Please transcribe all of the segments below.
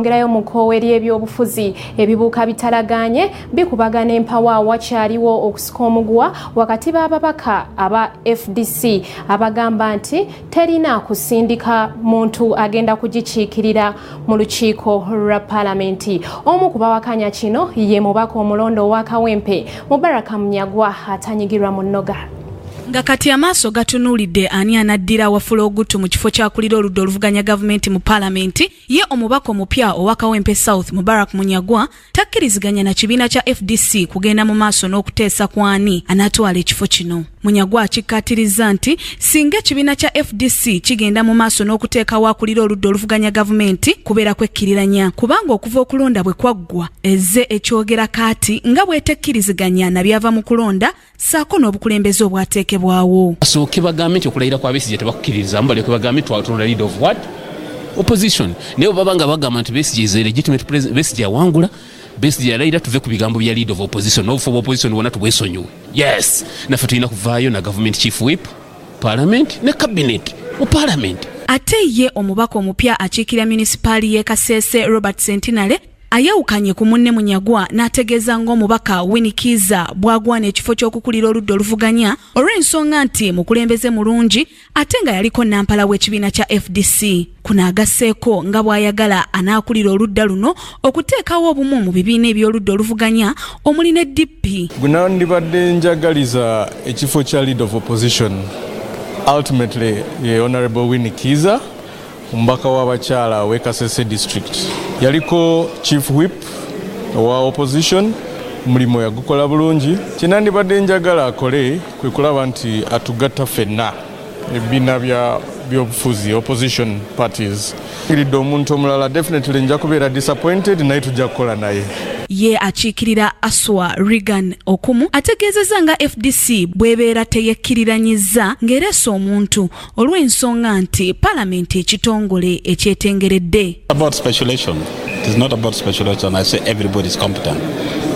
okwongerayo mu kkowe ly'ebyobufuzi ebibuuka bitalaganye bikubagana empawa wakyaliwo okusika omuguwa wakati b'ababaka aba FDC abagamba nti terina kusindika muntu agenda kugikiikirira mu lukiiko lwa paalamenti. Omu ku bawakanya kino ye mubaka omulondo wa Kawempe Mubaraka Munyagwa atanyigirwa mu nnoga. Nga kati amaaso gatunulidde ani anaddira wafula ogutu mu kifo kyakulira oludda oluvuganya gavumenti mu paalamenti, ye omubaka omupya owa Kawempe South Mubarak Munyagwa takkiriziganya na kibiina kya FDC kugenda mu maaso n'okuteesa ku ani anaatwala ekifo kino. Munyagwa akikkaatiriza nti singa ekibiina kya FDC kigenda mu maaso n'okuteekawo akulira oludda oluvuganya gavumenti kubeera kwekkiriranya, kubanga okuva okulonda bwe kwaggwa ezze ekyogera kaati nga bwetekkiriziganya na byava mu kulonda saako n'obukulembeze obwateekebwawo. So kibagambe nti okulayira kwa Besigye tebakukkiririza mbali kibagambe twatunda leader of what? Opposition. Naye babanga bagamba nti Besigye is a legitimate president, Besigye awangula, Besigye yalayira tuve ku bigambo bya leader of opposition, n'obufu bwa opposition wonna tubwesonyiwe. Yes, naffe tulina kuvaayo na government chief whip, parliament ne cabinet mu parliament. Ate ye omubaka omupya akiikirira munisipaali y'e Kasese Robert Sentinale ayawukanye ku munne Munyagwa n'ategeeza ng'omubaka Winikiza bwagwana ekifo ky'okukulira oludda oluvuganya olw'ensonga nti mukulembeze mulungi ate nga yaliko nampala w'ekibiina kya FDC. Kuno agasseeko nga bw'ayagala anaakulira oludda luno okuteekawo obumu mu bibiina eby'oludda oluvuganya omuli ne DP. Guno ndibadde njagaliza ekifo kya leader of opposition ultimately ye Honorable Winikiza mbaka w'abakyala w'e Kasese district. Yaliko chief whip wa opposition, mulimo yagukola bulungi. Kinandibadde njagala akole kwe kulaba nti atugatta ffenna ebibiina by'obufuzi opposition parties. Iridde omuntu omulala definitely nja kubeera disappointed naye tujja kukola naye. Ye akiikirira Aswa Regan Okumu ategeezezza nga FDC bw'ebeera teyekkiriranyiza ng'ereese omuntu olw'ensonga nti paalamenti ekitongole ekyetengeredde. About speculation. It is not about speculation. I say everybody is competent.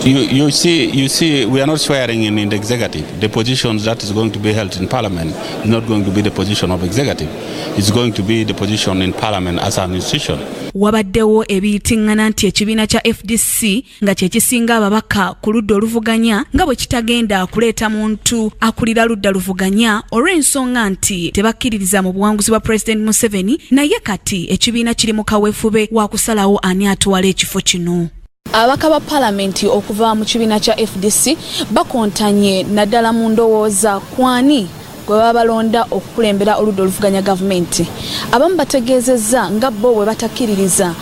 You see, we are not swearing in the executive. The positions that is going to be held in parliament is not going to be the position of executive. It's going to be the position in parliament as an institution. Wabaddewo ebiyitiŋŋana nti ekibiina kya FDC nga kye kisinga ababaka ku ludda oluvuganya nga bwe kitagenda kuleeta muntu akulira ludda luvuganya olw'ensonga nti tebakkiririza mu buwanguzi bwa President Museveni, naye kati ekibiina kiri mu kaweefube wa kusalawo ani atwala ekifo kino. Ababaka ba paalamenti okuva mu kibiina kya FDC bakontanye naddala mu ndowooza kwani gwe babalonda okukulembera oludda oluvuganya gavumenti. Abamu bategeezezza nga bo bwe batakkiririza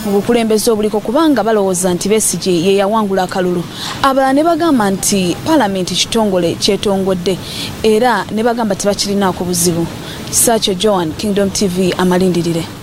mu bukulembeze obuliko kubanga balowooza nti Besigye ye yawangula akalulu. Abalala ne bagamba nti paalamenti kitongole kyetongodde era ne bagamba tebakirinaako buzibu. Sacho Joan, Kingdom TV, amalindirire.